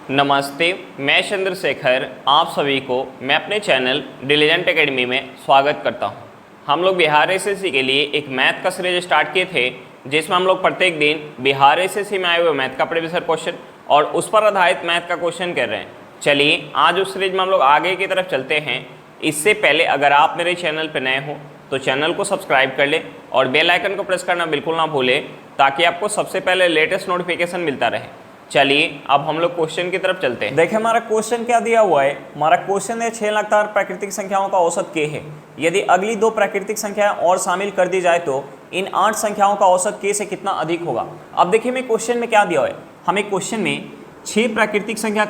नमस्ते, मैं चंद्रशेखर आप सभी को मैं अपने चैनल डिलीजेंट एकेडमी में स्वागत करता हूं। हम लोग बिहार एसएससी के लिए एक मैथ का सीरीज स्टार्ट किए थे, जिसमें हम लोग प्रत्येक दिन बिहार एसएससी में आए हुए मैथ का प्रीवियस ईयर क्वेश्चन और उस पर आधारित मैथ का क्वेश्चन कर रहे हैं। चलिए आज उस सीरीज में हम लोग आगे की तरफ चलते हैं। इससे पहले अगर आप मेरे चैनल पर नए हो तो चैनल को सब्सक्राइब कर लें और बेल आइकन को प्रेस करना बिल्कुल ना भूलें, ताकि आपको सबसे पहले लेटेस्ट नोटिफिकेशन मिलता रहे। चलिए अब हम लोग क्वेश्चन की तरफ चलते हैं। देखिए हमारा क्वेश्चन क्या दिया हुआ है। हमारा क्वेश्चन है 6 लगातार प्राकृतिक संख्याओं का औसत k है। यदि अगली दो प्राकृतिक संख्याएं और शामिल कर दी जाए तो इन 8 संख्याओं का औसत k से कितना अधिक होगा। अब देखिए हमें क्वेश्चन में क्या दिया हुआ है। हमें क्वेश्चन में 6 प्राकृतिक संख्या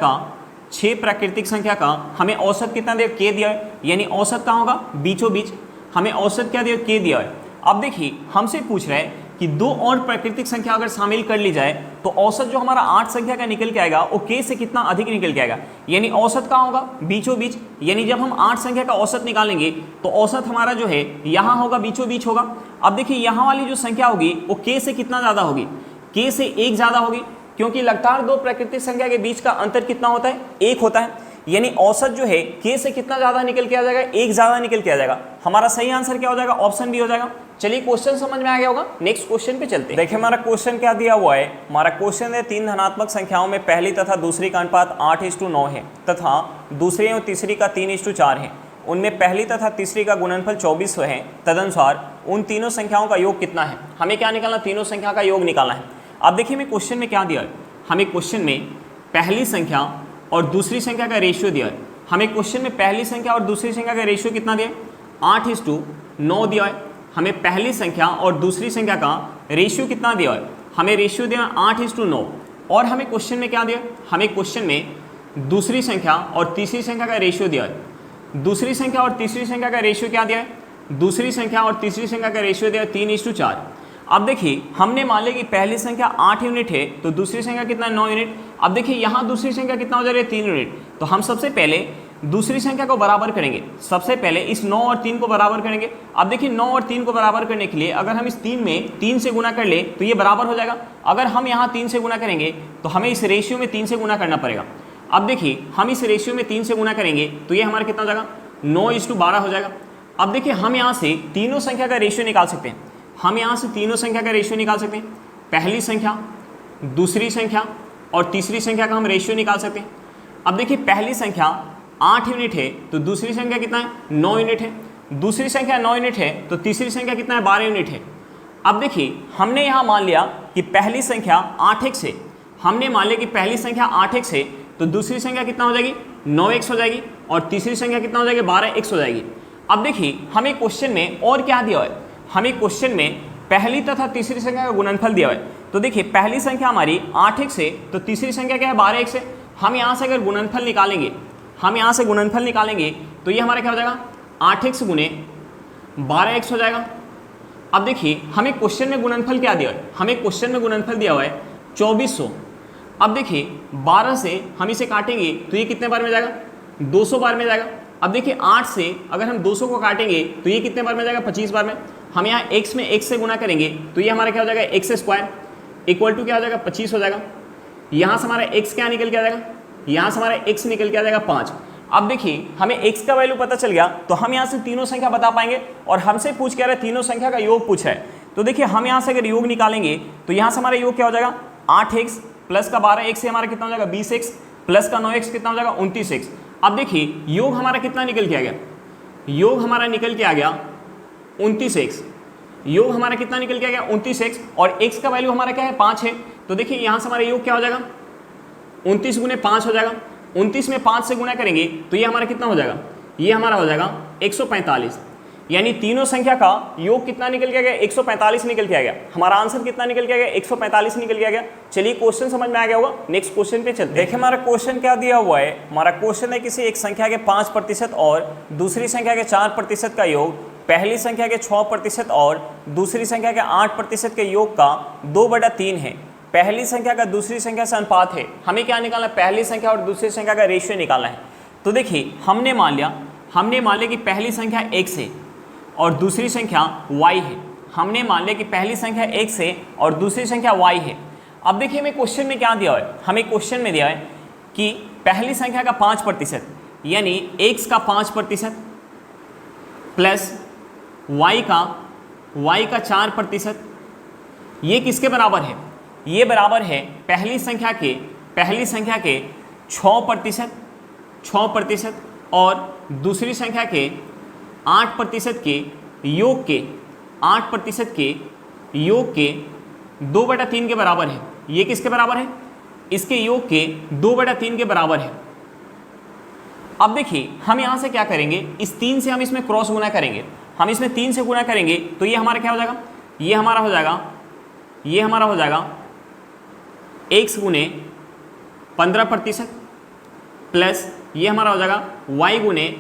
का हमें औसत कितना दिया, k दिया है, यानी औसत कहाँ होगा, बीचों बीच। हमें औसत क्या दिया, k दिया है। अब देखिए हमसे पूछ रहा है कि दो और प्राकृतिक संख्या अगर शामिल कर ली जाए तो औसत जो हमारा 8 संख्या का निकल के आएगा वो k से कितना अधिक निकल के आएगा, यानी औसत कहाँ होगा, बीचों बीच। यानी जब हम 8 संख्या का औसत निकालेंगे तो औसत हमारा जो है यहाँ होगा, बीचों बीच होगा। अब देखिए यहाँ वाली जो संख्या होगी वो k से कितना ज़्यादा होगी, k से 1 ज़्यादा होगी, क्योंकि लगातार दो प्राकृतिक संख्या के बीच का अंतर कितना होता है, 1 होता है। यानी औसत जो है k से कितना ज़्यादा निकल के आ जाएगा, 1 ज़्यादा निकल के आ जाएगा। हमारा सही आंसर क्या हो जाएगा, ऑप्शन बी हो जाएगा। चलिए क्वेश्चन समझ में आ गया होगा, नेक्स्ट क्वेश्चन पे चलते हैं। देखिए हमारा क्वेश्चन क्या दिया हुआ है। हमारा क्वेश्चन है 3 धनात्मक संख्याओं में पहली तथा दूसरी का अनुपात 8:9 है तथा दूसरी और तीसरी का 3:4 है। उनमें पहली तथा तीसरी का गुणनफल 24 है। तदनुसार उन तीनों संख्याओं का योग कितना है। हमें क्या निकालना, तीनों संख्या का योग निकालना है। अब देखिए हमें क्वेश्चन में क्या दिया है। हमें क्वेश्चन में पहली संख्या और दूसरी संख्या का रेशियो दिया है। हमें क्वेश्चन में पहली संख्या और दूसरी संख्या का रेशियो कितना दिया है, 8:9 दिया है। हमें पहली संख्या और दूसरी संख्या का रेशियो कितना दिया है, हमें रेशियो दिया 8:9। और हमें क्वेश्चन में क्या दिया, हमें क्वेश्चन में दूसरी संख्या और तीसरी संख्या का रेशियो दिया है। दूसरी संख्या और तीसरी संख्या का रेशियो क्या दिया है, दूसरी संख्या और तीसरी संख्या का रेशियो दिया है 3:4। अब देखिए हमने मान लिया कि पहली संख्या 8 यूनिट है तो दूसरी संख्या कितना है, 9 यूनिट। अब देखिए यहाँ दूसरी संख्या कितना हो जा रही है, 3 यूनिट। तो हम सबसे पहले दूसरी संख्या को बराबर करेंगे। सबसे पहले इस 9 और 3 को बराबर करेंगे। अब देखिए 9 और 3 को बराबर करने के लिए अगर हम इस 3 में 3 से गुना कर ले तो ये बराबर हो जाएगा। अगर हम यहाँ 3 से गुना करेंगे तो हमें इस रेशियो में 3 से गुना करना पड़ेगा। अब देखिए हम इस रेशियो में 3 से गुना करेंगे तो ये हमारा कितना हो जाएगा, 9:12 हो जाएगा। अब देखिए हम यहाँ से तीनों संख्या का रेशियो निकाल सकते हैं। हम यहाँ से तीनों संख्या का रेशियो निकाल सकते हैं। पहली संख्या, दूसरी संख्या और तीसरी संख्या का हम रेशियो निकाल सकते हैं। अब देखिए पहली संख्या 8 यूनिट है तो दूसरी संख्या कितना है, 9 यूनिट है। दूसरी संख्या 9 यूनिट है तो तीसरी संख्या कितना है, 12 यूनिट है। अब देखिए हमने यहाँ मान लिया कि पहली संख्या 8x है। हमने मान लिया कि पहली संख्या 8x है तो दूसरी संख्या कितना हो जाएगी, 9x हो जाएगी और तीसरी संख्या कितना हो जाएगी, 12x हो जाएगी। अब देखिए हमें क्वेश्चन में और क्या दिया है, हमें क्वेश्चन में पहली तथा तीसरी संख्या का गुणनफल दिया है। तो देखिए पहली संख्या हमारी 8x है तो तीसरी संख्या क्या है, 12x है। हम यहाँ से अगर गुणनफल निकालेंगे, हम यहाँ से गुणनफल निकालेंगे तो ये हमारा क्या हो जाएगा, 8x गुणे 12x हो जाएगा। अब देखिए हमें क्वेश्चन में गुणनफल क्या दिया है, हमें क्वेश्चन में गुणनफल दिया हुआ है 2400। अब देखिए 12 से हम इसे काटेंगे तो ये कितने बार में जाएगा, 200 बार में जाएगा। अब देखिए 8 से अगर हम 200 को काटेंगे तो ये कितने बार में जाएगा, 25 बार में। हम यहाँ x में x से गुना करेंगे तो ये हमारा क्या हो जाएगा, x² इक्वल टू क्या हो जाएगा, 25 हो जाएगा। यहाँ से हमारा x क्या निकल के आ जाएगा, यहाँ से हमारा x निकल के आ जाएगा 5। अब देखिए हमें x का वैल्यू पता चल गया तो हम यहाँ से तीनों संख्या बता पाएंगे। और हमसे पूछ क्या रहा है, तीनों संख्या का योग पूछा है। तो देखिए हम यहाँ से अगर योग निकालेंगे तो यहाँ से हमारा योग क्या हो जाएगा, 8x प्लस का 12x से हमारा कितना हो जाएगा, 20x प्लस का 9x कितना हो जाएगा, 29x। अब देखिए योग हमारा कितना निकल के आ गया, योग हमारा निकल के आ गया 29x। योग हमारा कितना निकल के आ गया, 29x। और x का वैल्यू हमारा क्या है, 5 है। तो देखिए यहाँ से हमारा योग क्या हो जाएगा, 29 गुने 5 हो जाएगा। 29 में 5 से गुना करेंगे तो ये हमारा कितना हो जाएगा, ये हमारा हो जाएगा 145। यानी तीनों संख्या का योग कितना निकल के आ गया, 145 निकल के आ गया। हमारा आंसर कितना निकल के आ गया, 145 निकल के आ गया। चलिए क्वेश्चन समझ में आ गया होगा, नेक्स्ट क्वेश्चन पे चलते हैं। देखिए हमारा क्वेश्चन क्या दिया हुआ है। हमारा क्वेश्चन है किसी एक संख्या के 5% और दूसरी संख्या के 4% का योग पहली संख्या के 6% और दूसरी संख्या के 8% के योग का 2/3 है। पहली संख्या का दूसरी संख्या से अनुपात है। हमें क्या निकालना है, पहली संख्या और दूसरी संख्या का रेशियो निकालना है। तो देखिए हमने मान लिया कि पहली संख्या x है और दूसरी संख्या y है। हमने मान लिया कि पहली संख्या x है और दूसरी संख्या y है। अब देखिए हमें क्वेश्चन में क्या दिया है, हमें क्वेश्चन में दिया है कि पहली संख्या का 5% यानी x का 5% प्लस y का 4%, ये किसके बराबर है? ये बराबर है पहली संख्या के 6% और दूसरी संख्या के 8% के योग के 2/3 के बराबर है। ये किसके बराबर है? इसके योग के 2/3 के बराबर है। अब देखिए हम यहाँ से क्या करेंगे, इस 3 से हम इसमें क्रॉस गुना करेंगे। हम इसमें 3 से गुना करेंगे तो ये हमारा क्या हो जाएगा? ये हमारा हो जाएगा x गुने 15% प्लस ये हमारा हो जाएगा y गुने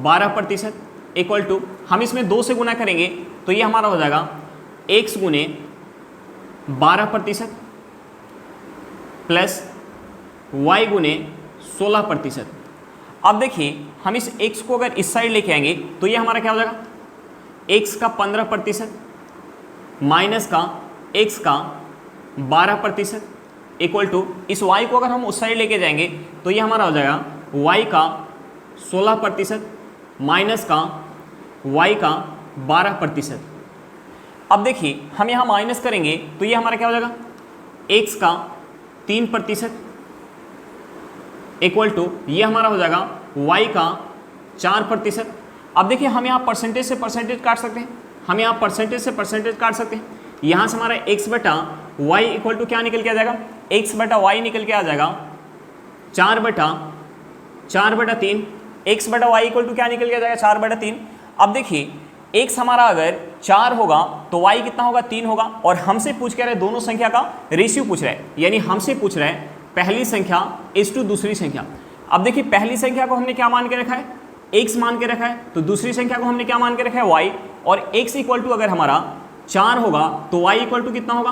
12% इक्वल टू, हम इसमें 2 से गुना करेंगे तो ये हमारा हो जाएगा x गुने 12% प्लस y गुने 16%। अब देखिए हम इस x को अगर इस साइड लेके आएंगे तो ये हमारा क्या हो जाएगा? x का 15% माइनस का x का 12% इक्वल टू, इस y को अगर हम उस साइड लेके जाएंगे तो ये हमारा हो जाएगा y का 16% माइनस का y का 12%। अब देखिए हम यहाँ माइनस करेंगे तो ये हमारा क्या हो जाएगा? x का 3% इक्वल टू, ये हमारा हो जाएगा y का 4%। अब देखिए हम यहाँ परसेंटेज से परसेंटेज काट सकते हैं, यहाँ से हमारा x बटा y इक्वल टू क्या निकल के आ जाएगा? x बटा y निकल के आ जाएगा 4/3। x बटा y इक्वल टू क्या निकल के आ जाएगा? 4/3। अब देखिए x हमारा अगर 4 होगा तो y कितना होगा? 3 होगा। और हमसे पूछ के रहे दोनों संख्या का रेशियो पूछ रहा है, यानी हमसे पूछ रहा है पहली संख्या इस टू दूसरी संख्या। अब देखिए पहली संख्या को हमने क्या मान के रखा है? x मान के रखा है। तो दूसरी संख्या को हमने क्या मान के रखा है? y। और x इक्वल टू अगर हमारा 4 होगा तो y इक्वल टू कितना होगा?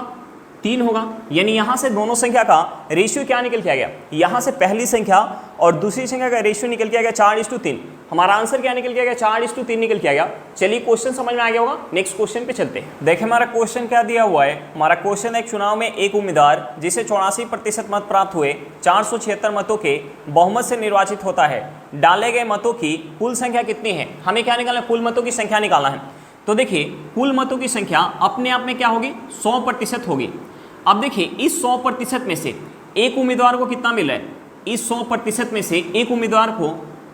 3 होगा। यानी यहाँ से दोनों संख्या का रेशियो क्या निकल के आ गया? यहाँ से पहली संख्या और दूसरी संख्या का रेशियो निकल के आ गया 4:3। हमारा आंसर क्या निकल के आ गया? 4:3 निकल के आ गया। चलिए क्वेश्चन समझ में आ गया होगा, नेक्स्ट क्वेश्चन पे चलते हैं। देखिए हमारा क्वेश्चन क्या दिया हुआ है। हमारा क्वेश्चन है, चुनाव में एक उम्मीदवार जिसे 84% मत प्राप्त हुए 476 मतों के बहुमत से निर्वाचित होता है। डाले गए मतों की कुल संख्या कितनी है? हमें क्या निकालना है? कुल मतों की संख्या निकालना है। तो देखिए कुल मतों की संख्या अपने आप में क्या होगी? 100% होगी। अब देखिए इस 100% में से एक उम्मीदवार को कितना मिल रहा है? इस 100% में से एक उम्मीदवार को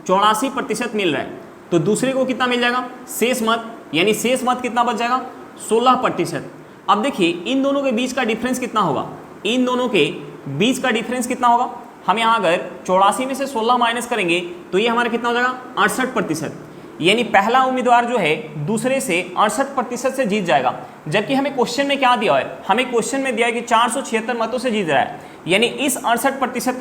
84% मिल रहा है, तो दूसरे को कितना मिल जाएगा? शेष मत, यानी शेष मत कितना बच जाएगा? 16%। अब देखिए इन दोनों के बीच का डिफरेंस कितना होगा? इन दोनों के बीच का डिफरेंस कितना होगा? हम यहाँ अगर 84 में से 16 माइनस करेंगे तो ये हमारा कितना हो जाएगा? 68%। यानी पहला उम्मीदवार जो है दूसरे से 68% से जीत जाएगा। जबकि हमें क्वेश्चन में क्या दिया है? हमें क्वेश्चन में दिया है कि 476 मतों से जीत रहा है। यानी इस 68%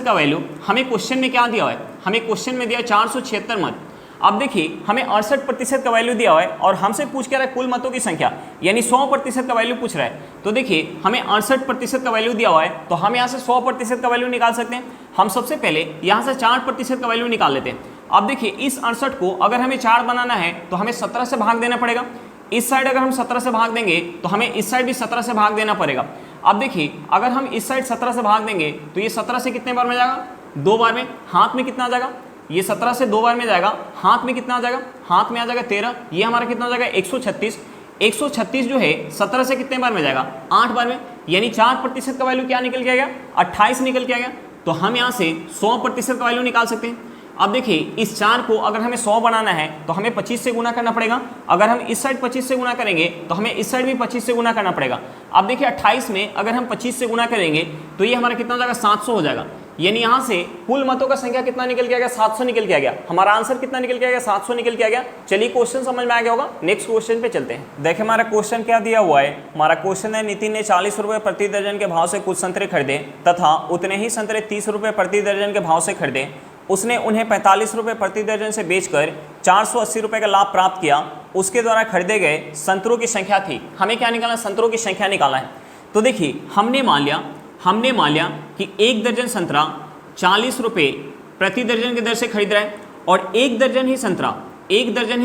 का वैल्यू हमें क्वेश्चन में क्या दिया है? हमें क्वेश्चन में दिया 476 मत। अब देखिए हमें 68% का वैल्यू दिया हुआ है और हमसे पूछ के रहा है कुल मतों की संख्या, यानी 100% का वैल्यू पूछ रहा है। तो देखिए हमें 68% का वैल्यू दिया हुआ है, तो हम यहाँ से 100% का वैल्यू निकाल सकते हैं। हम सबसे पहले यहाँ से 4% का वैल्यू निकाल लेते हैं। अब देखिए इस 68 को अगर हमें 4 बनाना है तो हमें 17 से भाग देना पड़ेगा। इस साइड अगर हम 17 से भाग देंगे तो हमें इस साइड भी 17 से भाग देना पड़ेगा। अब देखिए अगर हम इस साइड 17 से भाग देंगे तो ये 17 से कितने बार में जाएगा? 2 बार में। हाथ में कितना आ जाएगा? ये 17 से 2 बार में जाएगा, हाथ में कितना आ जाएगा? हाथ में आ जाएगा 13। ये हमारा कितना हो जाएगा? 136। 136 जो है 17 से कितने बार में जाएगा? 8 बार में। यानी 4% का वैल्यू क्या निकल के आ गया? 28 निकल के आ गया। तो हम यहाँ से 100% का वैल्यू निकाल सकते हैं। अब देखिए इस 4 को अगर हमें 100 बनाना है तो हमें 25 से गुना करना पड़ेगा। अगर हम इस साइड 25 से गुना करेंगे तो हमें इस साइड भी 25 से गुना करना पड़ेगा। अब देखिए 28 में अगर हम 25 से गुना करेंगे तो ये हमारा कितना हो जाएगा? 700 हो जाएगा। यानी यहाँ से कुल मतों का संख्या कितना निकल के आ गया? 700 निकल के आ गया। हमारा आंसर कितना निकल के आ गया? 700 निकल के आ गया। चलिए क्वेश्चन समझ में आ गया होगा, नेक्स्ट क्वेश्चन पे चलते हैं। देखिए हमारा क्वेश्चन क्या दिया हुआ है। हमारा क्वेश्चन है, नितिन ने 40 रुपये प्रति दर्जन के भाव से कुछ संतरे खरीदे तथा उतने ही संतरे 30 रुपये प्रति दर्जन के भाव से खरीदे। उसने उन्हें 45 रुपये प्रति दर्जन से बेचकर 480 रुपये का लाभ प्राप्त किया। उसके द्वारा खरीदे गए संतरों की संख्या थी। हमें क्या निकालना? संतरों की संख्या निकालना है। तो देखिए हमने मान लिया कि एक दर्जन संतरा 40 रुपये प्रति दर्जन की दर से खरीद रहा है और एक दर्जन ही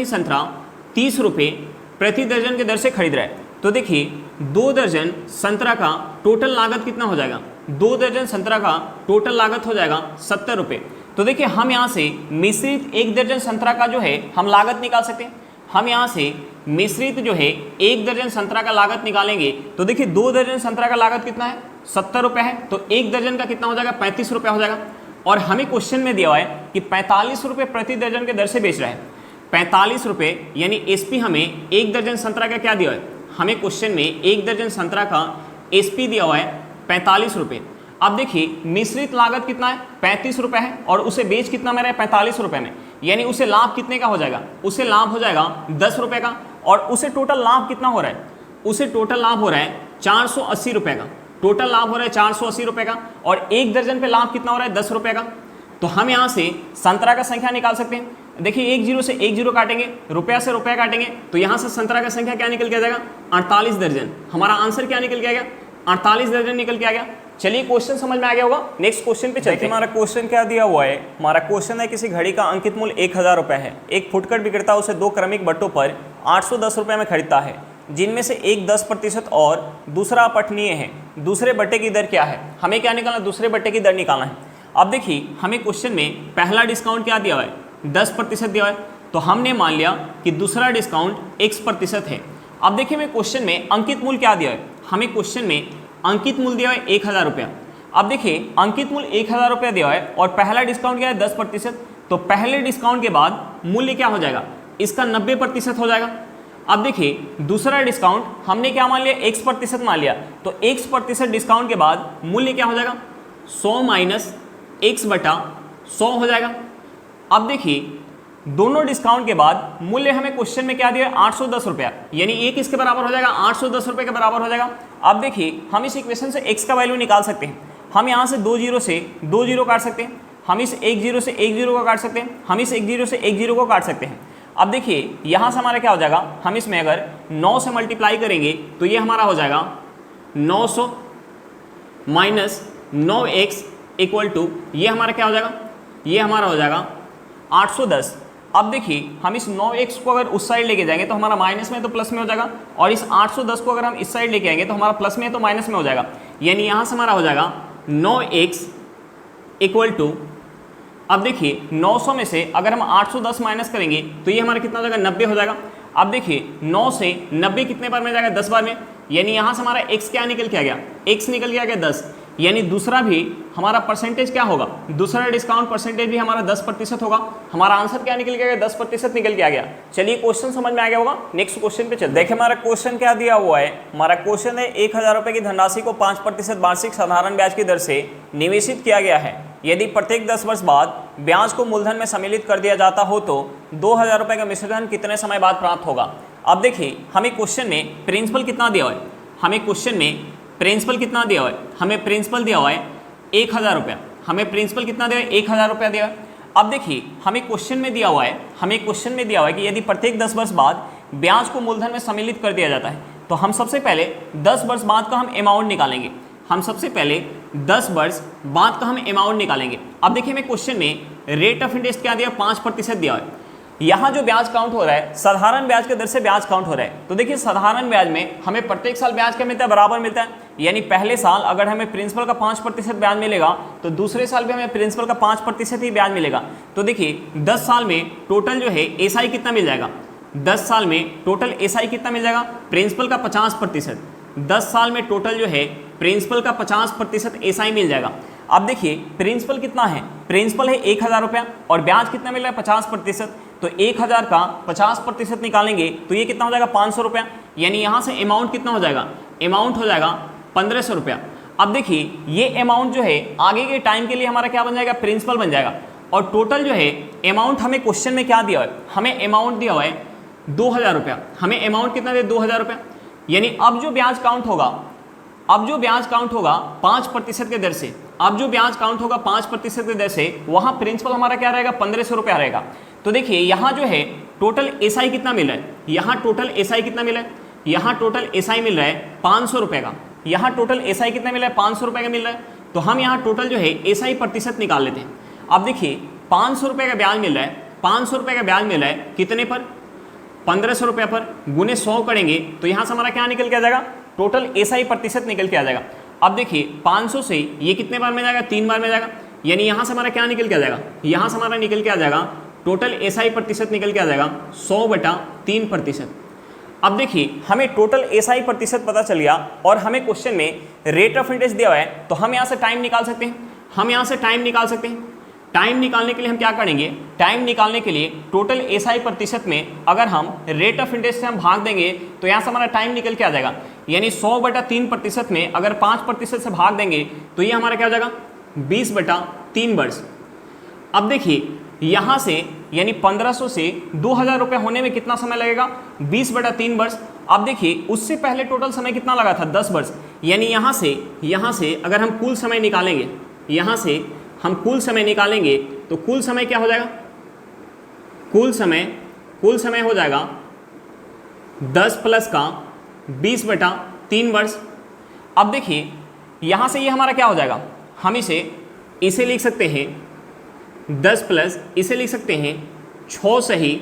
संतरा 30 रुपये प्रति दर्जन की दर से खरीद रहा है। तो देखिए 2 दर्जन संतरा का टोटल लागत कितना हो जाएगा? 2 दर्जन संतरा का टोटल लागत हो जाएगा 70 रुपये। तो देखिए हम यहाँ से मिश्रित 1 दर्जन संतरा का जो है हम लागत निकाल सकते हैं। हम यहाँ से मिश्रित जो है 1 दर्जन संतरा का लागत निकालेंगे तो देखिए 2 दर्जन संतरा का लागत कितना है 70 रुपये है, तो 1 दर्जन का कितना हो जाएगा 35 रुपये हो जाएगा। और हमें क्वेश्चन में दिया हुआ है कि 45 रुपये प्रति दर्जन के दर से बेच रहा है। 45 रुपये यानी एसपी हमें 1 दर्जन संतरा का क्या दिया है, हमें क्वेश्चन में 1 दर्जन संतरा का एसपी दिया हुआ है 45 रुपये। अब देखिए मिश्रित लागत कितना है 35 रुपये है और उसे बेच कितना में रहा है 45 रुपये में, यानी उसे लाभ कितने का हो जाएगा, उसे लाभ हो जाएगा 10 रुपये का। और उसे टोटल लाभ कितना हो रहा है, उसे टोटल लाभ हो रहा है 480 रुपये का, टोटल लाभ हो रहा है 480 रुपये का। और 1 दर्जन पे लाभ कितना हो रहा है 10 रुपये का। तो हम यहाँ से संतरा का संख्या निकाल सकते हैं। देखिए 1 जीरो से 1 जीरो काटेंगे, रुपया से रुपया काटेंगे, तो यहाँ से संतरा का संख्या क्या निकल के आ जाएगा 48 दर्जन। हमारा आंसर क्या निकल के आ गया 48 दर्जन निकल के आ गया। चलिए क्वेश्चन समझ में आ गया होगा, नेक्स्ट क्वेश्चन पे चलते हैं। हमारा क्वेश्चन क्या दिया हुआ है, हमारा क्वेश्चन है किसी घड़ी का अंकित मूल्य 1000 रुपये है। एक फुटकर विक्रेता उसे 2 क्रमिक बट्टों पर 810 रुपये में खरीदता है, जिनमें से एक 10% और दूसरा अपठनीय है। दूसरे बट्टे की दर क्या है, हमें क्या निकालना है, दूसरे बट्टे की दर निकालना है। अब देखिए हमें क्वेश्चन में पहला डिस्काउंट क्या दिया हुआ है 10% दिया हुआ है, तो हमने मान लिया कि दूसरा डिस्काउंट x% है। अब देखिए मैं क्वेश्चन में अंकित मूल्य क्या दिया है, हमें क्वेश्चन में अंकित मूल्य दिया है 1000 रुपया। अब देखिए अंकित मूल्य 1000 रुपया दिया है और पहला डिस्काउंट क्या है 10%, तो पहले डिस्काउंट के बाद मूल्य क्या हो जाएगा, इसका 90% हो जाएगा। अब देखिए दूसरा डिस्काउंट हमने क्या मान लिया x% मान लिया, तो x% डिस्काउंट के बाद मूल्य क्या हो जाएगा 100 माइनस x/100 हो जाएगा। अब देखिए दोनों डिस्काउंट के बाद मूल्य हमें क्वेश्चन में क्या दिया है 810 रुपया, यानी एक इसके बराबर हो जाएगा 810 रुपये के बराबर हो जाएगा। अब देखिए हम इस इक्वेशन से x का वैल्यू निकाल सकते हैं। हम यहाँ से 2 जीरो से 2 जीरो काट सकते हैं, हम इस 1 जीरो से 1 जीरो को काट सकते हैं, हम इस 1 जीरो से 1 जीरो को काट सकते हैं। अब देखिए यहाँ से हमारा क्या हो जाएगा, हम इसमें अगर 9 से मल्टीप्लाई करेंगे तो ये हमारा हो जाएगा 900 माइनस 9x इक्वल टू ये हमारा क्या हो जाएगा, ये हमारा हो जाएगा 810। अब देखिए हम इस 9x को अगर उस साइड लेके जाएंगे तो हमारा माइनस में तो प्लस में हो जाएगा, और इस 810 को अगर हम इस साइड लेके आएंगे तो हमारा प्लस में तो माइनस में हो जाएगा, यानी यहाँ से हमारा हो जाएगा 9x इक्वल टू, अब देखिए 900 में से अगर हम 810 माइनस करेंगे तो ये हमारा कितना हो जाएगा 90 हो जाएगा। अब देखिए 9 से 90 कितने बार में जाएगा 10 बार में, यानी यहाँ से हमारा x क्या निकल के आ गया, x निकल के आ गया 10, यानी दूसरा भी हमारा परसेंटेज क्या होगा, दूसरा डिस्काउंट परसेंटेज भी हमारा 10% होगा। हमारा आंसर क्या निकल के आ गया 10% निकल के आ गया। चलिए क्वेश्चन समझ में आ गया होगा, नेक्स्ट क्वेश्चन पे चलते। देखिए हमारा क्वेश्चन क्या दिया हुआ है, हमारा क्वेश्चन है 1000 रुपये की धनराशि को 5% वार्षिक साधारण ब्याज की दर से निवेशित किया गया है। यदि प्रत्येक 10 वर्ष बाद ब्याज को मूलधन में सम्मिलित कर दिया जाता हो तो 2000 रुपये का मिश्रधन कितने समय बाद प्राप्त होगा। अब देखिए हमें क्वेश्चन में प्रिंसिपल कितना दिया हुआ है, हमें क्वेश्चन में प्रिंसिपल कितना दिया हुआ है, हमें प्रिंसिपल दिया हुआ है 1000 रुपया, हमें प्रिंसिपल कितना दिया है 1000 रुपया दिया है। अब देखिए हमें क्वेश्चन में दिया हुआ है, हमें क्वेश्चन में दिया हुआ है कि यदि प्रत्येक 10 वर्ष बाद ब्याज को मूलधन में सम्मिलित कर दिया जाता है, तो हम सबसे पहले 10 वर्ष बाद का हम अमाउंट निकालेंगे। हम सबसे पहले 10 वर्ष बाद का हम अमाउंट निकालेंगे। अब देखिए हमें क्वेश्चन में रेट ऑफ इंटरेस्ट क्या दिया 5% दिया है। यहाँ जो ब्याज काउंट हो रहा है साधारण ब्याज के दर से ब्याज काउंट हो रहा है, तो देखिए साधारण ब्याज में हमें प्रत्येक साल ब्याज क्या मिलता है, बराबर मिलता है। यानी पहले साल अगर हमें प्रिंसिपल का 5% ब्याज मिलेगा तो दूसरे साल भी हमें प्रिंसिपल का 5% ही ब्याज मिलेगा। तो देखिए 10 साल में टोटल जो है एसआई कितना मिल जाएगा, 10 साल में टोटल एसआई कितना मिल जाएगा, प्रिंसिपल का 50%। 10 साल में टोटल जो है प्रिंसिपल का 50% एसआई मिल जाएगा। अब देखिए प्रिंसिपल कितना है, प्रिंसिपल है 1000 रुपया और ब्याज कितना मिल रहा है 50%, तो 1000 का 50% निकालेंगे तो ये कितना हो जाएगा 500 रुपया, यानी यहाँ से अमाउंट कितना हो जाएगा, अमाउंट हो जाएगा 1500 रुपया। अब देखिए ये अमाउंट जो है आगे के टाइम के लिए हमारा क्या बन जाएगा, प्रिंसिपल बन जाएगा। और टोटल जो है अमाउंट हमें क्वेश्चन में क्या दिया है, हमें अमाउंट दिया हुआ है 2000 रुपया, हमें अमाउंट कितना दे 2000 रुपया, यानी अब जो ब्याज काउंट होगा, अब जो ब्याज काउंट होगा 5% के दर से, अब जो ब्याज काउंट होगा 5% के दर से, वहाँ प्रिंसिपल हमारा क्या रहेगा 1500 रुपया रहेगा। तो देखिए यहाँ जो है टोटल एसआई कितना मिल रहा है, यहाँ टोटल एसआई कितना मिला है, यहाँ टोटल एसआई मिल रहा है 500 रुपये का, यहाँ टोटल एसआई कितना मिला है 500 रुपये का मिल रहा है। तो हम यहाँ टोटल जो है एसआई प्रतिशत निकाल लेते हैं। अब देखिए 500 रुपये का ब्याज मिल रहा है, 500 रुपये का ब्याज मिल रहा है कितने पर, 1500 रुपये पर, गुने 100 करेंगे तो यहाँ से हमारा क्या निकल के आ जाएगा, टोटल एसआई प्रतिशत निकल के आ जाएगा। अब देखिए 500 से ये कितने बार में जाएगा, 3 बार में जाएगा, यानी यहाँ से हमारा क्या निकल के आ जाएगा, यहाँ से हमारा निकल के आ जाएगा टोटल एसआई प्रतिशत निकल के आ जाएगा 100/3%। अब देखिए हमें टोटल एसआई प्रतिशत पता चल गया और हमें क्वेश्चन में रेट ऑफ इंटरेस्ट दिया हुआ है, तो हम यहाँ से टाइम निकाल सकते हैं, हम यहाँ से टाइम निकाल सकते हैं। टाइम निकालने के लिए हम क्या करेंगे, टाइम निकालने के लिए टोटल एसआई प्रतिशत में अगर हम रेट ऑफ इंटरेस्ट से हम भाग देंगे तो यहाँ से हमारा टाइम निकल के आ जाएगा, यानी 100/3% में अगर 5% से भाग देंगे तो ये हमारा क्या हो जाएगा 20/3 वर्ष। अब देखिए यहाँ से यानी 1500 से 2000 रुपये होने में कितना समय लगेगा, 20/3 वर्ष। अब देखिए उससे पहले टोटल समय कितना लगा था, 10 वर्ष, यानी यहाँ से अगर हम कुल समय निकालेंगे, यहाँ से हम कुल समय निकालेंगे तो कुल समय क्या हो जाएगा, कुल समय हो जाएगा 10 प्लस का 20/3 वर्ष। अब देखिए यहाँ से ये हमारा क्या हो जाएगा, हम इसे लिख सकते हैं 10 प्लस इसे लिख सकते हैं 6 सही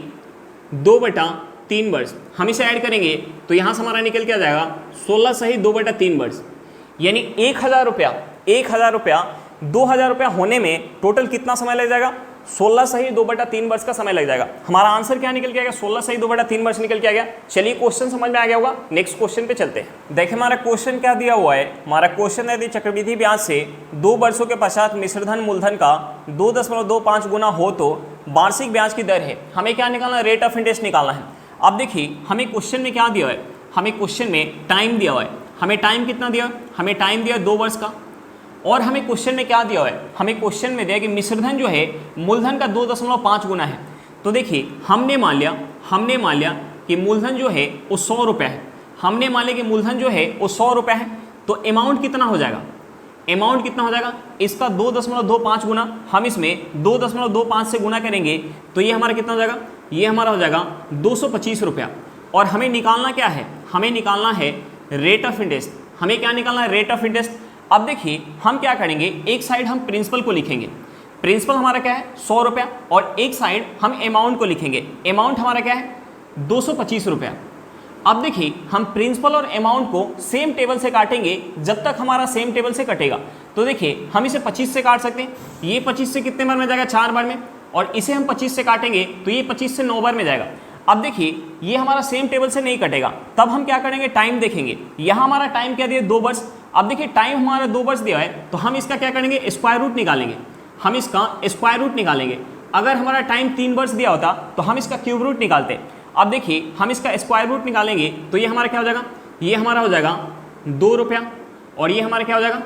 2/3 वर्ष। हम इसे ऐड करेंगे तो यहाँ से हमारा निकल के आ जाएगा 16 सही 2/3 वर्ष, यानी 1000 रुपया 2000 रुपया होने में टोटल कितना समय लग जाएगा, 16 सही 2/3 वर्ष का समय लग जाएगा। हमारा आंसर क्या निकल के आ गया, 16 सही 2/3 वर्ष निकल के आ गया। चलिए क्वेश्चन समझ में आ गया होगा, नेक्स्ट क्वेश्चन पे चलते हैं। देखिए हमारा क्वेश्चन क्या दिया हुआ है, हमारा क्वेश्चन है यदि चक्रवृद्धि ब्याज से 2 वर्षों के पश्चात मिश्रधन मूलधन का 2.25 गुना हो तो वार्षिक ब्याज की दर है। हमें क्या निकालना है, रेट ऑफ इंटरेस्ट निकालना है। अब देखिए हमें क्वेश्चन में क्या दिया है, हमें क्वेश्चन में टाइम दिया हुआ है, हमें टाइम कितना दिया, हमें टाइम दिया 2 वर्ष का, और हमें क्वेश्चन में क्या दिया है, हमें क्वेश्चन में दिया कि मिश्रधन जो है मूलधन का 2.5 गुना है। तो देखिए हमने मान लिया कि मूलधन जो है वो 100 रुपये है, हमने मान लिया कि मूलधन जो है वो 100 रुपये है, तो अमाउंट कितना हो जाएगा, अमाउंट कितना हो जाएगा, इसका 2.25 गुना, हम इसमें 2.25 से गुना करेंगे तो ये हमारा कितना हो जाएगा, ये हमारा हो जाएगा 225 रुपया। और हमें निकालना क्या है, हमें निकालना है रेट ऑफ इंटरेस्ट। हमें क्या निकालना है, रेट ऑफ इंटरेस्ट। अब देखिए हम क्या करेंगे, एक साइड हम प्रिंसिपल को लिखेंगे, प्रिंसिपल हमारा क्या है 100 रुपया, और एक साइड हम अमाउंट को लिखेंगे, अमाउंट हमारा क्या है 225 रुपया। अब देखिए हम प्रिंसिपल और अमाउंट को सेम टेबल से काटेंगे जब तक हमारा सेम टेबल से कटेगा। तो देखिए हम इसे 25 से काट सकते हैं, ये 25 से कितने बार में जाएगा, 4 बार में, और इसे हम 25 से काटेंगे तो ये 25 से 9 बार में जाएगा। अब देखिए ये हमारा सेम टेबल से नहीं कटेगा, तब हम क्या करेंगे, टाइम देखेंगे। यहाँ हमारा टाइम क्या दिया 2 वर्ष। अब देखिए टाइम हमारा 2 वर्ष दिया है, तो हम इसका क्या करेंगे, स्क्वायर रूट निकालेंगे, हम इसका स्क्वायर रूट निकालेंगे। अगर हमारा टाइम 3 वर्ष दिया होता तो हम इसका क्यूब रूट निकालते। अब देखिए हम इसका स्क्वायर रूट निकालेंगे तो ये हमारा क्या हो जाएगा, ये हमारा हो जाएगा 2 रुपया, और ये हमारा क्या हो जाएगा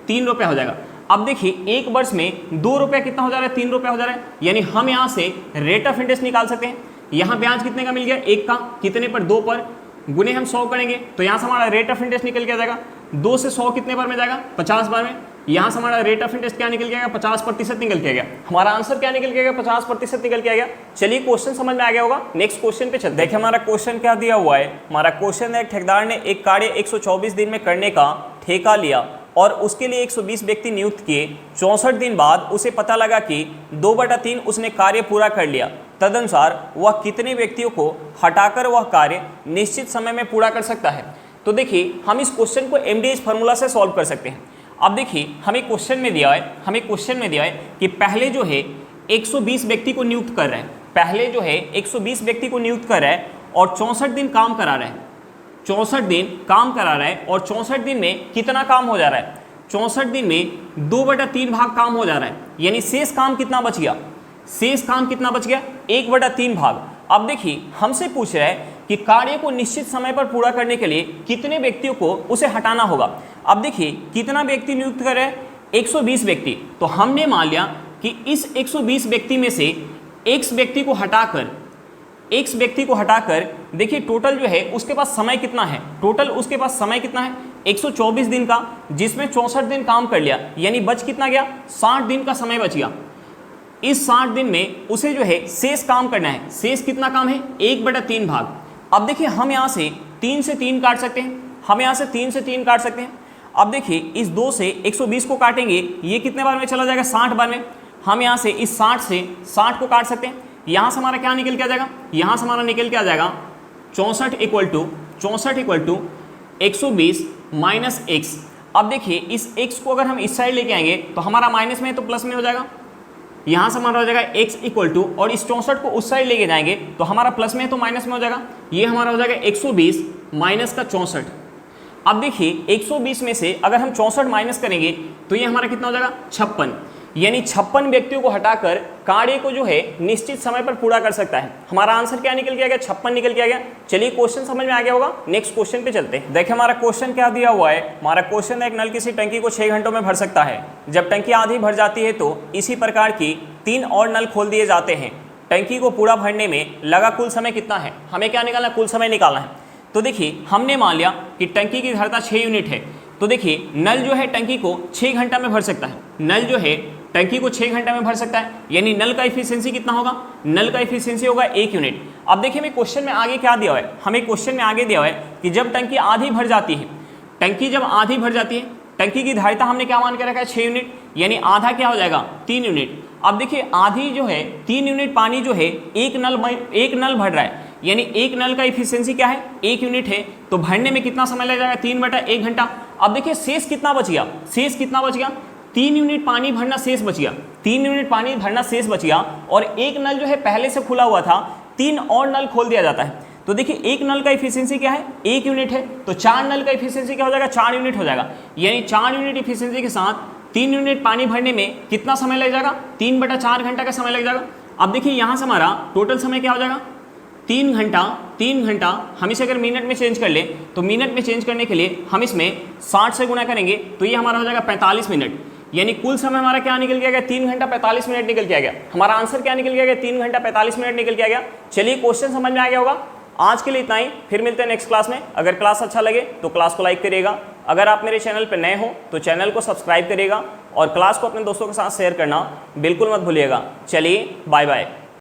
3 रुपया हो जाएगा। अब देखिए 1 वर्ष में 2 रुपया कितना हो जा रहा है, 3 रुपया हो जा रहा है, यानी हम यहाँ से रेट ऑफ इंटरेस्ट निकाल सकते हैं। यहाँ ब्याज कितने का मिल गया, 1 का, कितने पर 2 पर, गुने हम 100 करेंगे तो यहाँ से हमारा रेट ऑफ इंटरेस्ट निकल के आ जाएगा 2 से 100 कितने बार में जाएगा, 50 बार में। यहाँ से हमारा रेट ऑफ इंटरेस्ट क्या निकल के आएगा, 50% निकल के आ गया। हमारा आंसर क्या निकल के आएगा, 50% निकल के आ गया। चलिए क्वेश्चन समझ में आ गया होगा, नेक्स्ट क्वेश्चन पे चलते हैं। देखिए हमारा क्वेश्चन क्या दिया हुआ है, हमारा क्वेश्चन है ठेकेदार ने एक कार्य 124 दिन में करने का ठेका लिया और उसके लिए 120 व्यक्ति नियुक्त किए। 64 दिन बाद उसे पता लगा कि 2/3 उसने कार्य पूरा कर लिया। तदनुसार वह कितने व्यक्तियों को हटाकर वह कार्य निश्चित समय में पूरा कर सकता है। तो देखिए हम इस क्वेश्चन को MDH फार्मूला से सॉल्व कर सकते हैं। अब देखिए हमें क्वेश्चन में दिया है, कि पहले जो है 120 व्यक्ति को नियुक्त कर रहे हैं, पहले जो है 120 व्यक्ति को नियुक्त कर रहा है और 64 दिन काम करा रहा है, 64 दिन काम करा रहा है, और 64 दिन में कितना काम हो जा रहा है, 64 दिन में 2/3 भाग काम हो जा रहा है, यानी शेष काम कितना बच गया, शेष काम कितना बच गया, 1/3 भाग। अब देखिए हमसे पूछ रहा है कि कार्य को निश्चित समय पर पूरा करने के लिए कितने व्यक्तियों को उसे हटाना होगा। अब देखिए कितना व्यक्ति नियुक्त कर रहे हैं, 120 व्यक्ति। तो हमने मान लिया कि इस 120 व्यक्ति में से x व्यक्ति को हटाकर देखिए टोटल जो है उसके पास समय कितना है, टोटल उसके पास समय कितना है 124 दिन का, जिसमें 64 दिन काम कर लिया, यानी बच कितना गया, 60 दिन का समय बच गया। इस 60 दिन में उसे जो है शेष काम करना है, शेष कितना काम है, 1/3 भाग। अब देखिए हम यहाँ से 3 से 3 काट सकते हैं, हम यहाँ से 3 से 3 काट सकते हैं। अब देखिए इस 2 से 120 को काटेंगे, ये कितने बार में चला जाएगा, 60 बार में। हम यहाँ से इस 60 से 60 को काट सकते हैं, यहाँ से हमारा क्या निकल के आ जाएगा, यहाँ से हमारा निकल के आ जाएगा 64 इक्वल टू 120 माइनस x। अब देखिए इस x को अगर हम इस साइड लेके आएंगे तो हमारा माइनस में है तो प्लस में हो जाएगा, यहाँ से हमारा हो जाएगा x इक्वल टू, और इस 64 को उस साइड लेके जाएंगे तो हमारा प्लस में है तो माइनस में हो जाएगा, ये हमारा हो जाएगा 120 माइनस का 64। अब देखिए 120 में से अगर हम 64 माइनस करेंगे तो ये हमारा कितना हो जाएगा 56, यानी 56 व्यक्तियों को हटाकर कार्य को जो है निश्चित समय पर पूरा कर सकता है। हमारा आंसर क्या निकल के आ गया, 56 निकल के आ गया। चलिए क्वेश्चन समझ में आ गया होगा, नेक्स्ट क्वेश्चन पे चलते हैं। देखिए हमारा क्वेश्चन क्या दिया हुआ है, हमारा क्वेश्चन है एक नल किसी टंकी को 6 घंटों में भर सकता है। जब टंकी आधी भर जाती है तो इसी प्रकार की 3 और नल खोल दिए जाते हैं। टंकी को पूरा भरने में लगा कुल समय कितना है, हमें क्या निकालना है, कुल समय निकालना है। तो देखिए हमने मान लिया कि टंकी की धारिता 6 यूनिट है, तो देखिए नल जो है टंकी को 6 घंटा में भर सकता है। नल जो है टंकी को 6 घंटा में भर सकता है, यानी नल का इफिशियंसी कितना होगा, नल का इफिशियंसी होगा 1 यूनिट। अब देखिए हमें क्वेश्चन में आगे क्या दिया हुआ है, हमें क्वेश्चन में आगे दिया हुआ है कि जब टंकी आधी भर जाती है, टंकी जब आधी भर जाती है, टंकी की धारिता हमने क्या मान के रखा है 6 यूनिट, यानी आधा क्या हो जाएगा 3 यूनिट। अब देखिए आधी जो है 3 यूनिट पानी जो है एक नल भर रहा है, यानी एक नल का इफिशियंसी क्या है 1 यूनिट है, तो भरने में कितना समय लग जाएगा 3/1 घंटा। अब देखिए शेष कितना बच गया, शेष कितना बच गया 3 यूनिट पानी भरना शेष बच गया, 3 यूनिट पानी भरना शेष बच गया, और एक नल जो है पहले से खुला हुआ था, 3 और नल खोल दिया जाता है। तो देखिए एक नल का इफिशियंसी क्या है 1 यूनिट है, तो 4 नल का इफिशियंसी क्या हो जाएगा 4 यूनिट हो जाएगा, यानी 4 यूनिट इफिशियंसी के साथ 3 यूनिट पानी भरने में कितना समय लग जाएगा 3/4 घंटा का समय लग जाएगा। अब देखिए यहाँ से हमारा टोटल समय क्या हो जाएगा 3 घंटा। हम इसे अगर मिनट में चेंज कर ले तो मिनट में चेंज करने के लिए हम इसमें 60 से गुणा करेंगे तो ये हमारा हो जाएगा 45 मिनट, यानी कुल समय हमारा क्या निकल के आ गया 3 घंटा 45 मिनट निकल के आ गया। हमारा आंसर क्या निकल के आ गया 3 घंटा 45 मिनट निकल के आ गया। चलिए क्वेश्चन समझ में आ गया होगा। आज के लिए इतना ही, फिर मिलते हैं नेक्स्ट क्लास में। अगर क्लास अच्छा लगे तो क्लास को लाइक करिएगा, अगर आप मेरे चैनल पर नए हो तो चैनल को सब्सक्राइब करिएगा, और क्लास को अपने दोस्तों के साथ शेयर करना बिल्कुल मत भूलिएगा। चलिए बाय बाय।